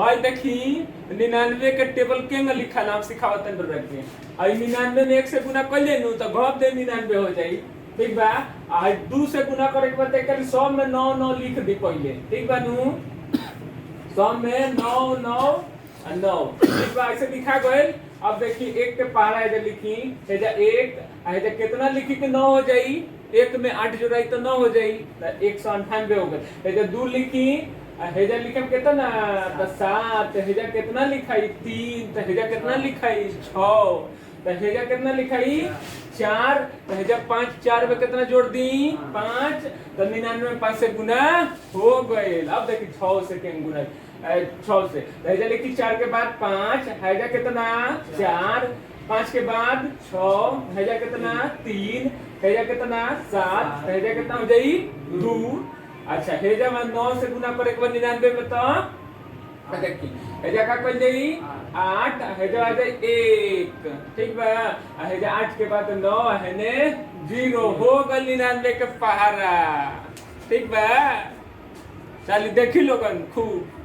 हाय देखी 99 के टेबल केंगे लिखा नाम सिखावत तन रख के आई 99 में 1 से गुना कइले नु त घप दे 99 हो जाई ठीक बा आ 2 से गुना करे के बाद एकरी 100 में 9 9 लिख दी पहले ठीक बा नु 100 में 9 9 और 9 ठीक बा ऐसे लिखा गइल। अब देखी 1 के पहाड़ा है जे लिखी है जे 1 है जे कितना लिखी के 9 हो जाई 1 में 8 जोड़ाई तो 9 हो जाई 198 हो गए है जे 2 लिखी हेजा लिखम कितना तो 7 हेजा कितना लिखाई 3 तो हेजा कितना लिखाई 6 तो हेजा कितना लिखाई 4 तो हेजा 5 4 में कितना जोड़ दी 5 तो 99 में 5 से गुना हो गए। अब देखिए 6 से क्या गुना 6 से तो हेजा लिखी 4 के बाद 5 हेजा कितना 4 5 के बाद 6 हेजा कितना 3 हेजा कितना 7 हेजा कितना हो जाई 2। अच्छा हेजा में 9 से गुना करे के बाद 99 में तो देखी हेजा का कर देई 8 हेजा आ जाए 1 ठीक बा हेजा 8 के बाद 9 है ने 0 हो गल 99 के पहाड़ा ठीक बा चल देखी लोगन खूब।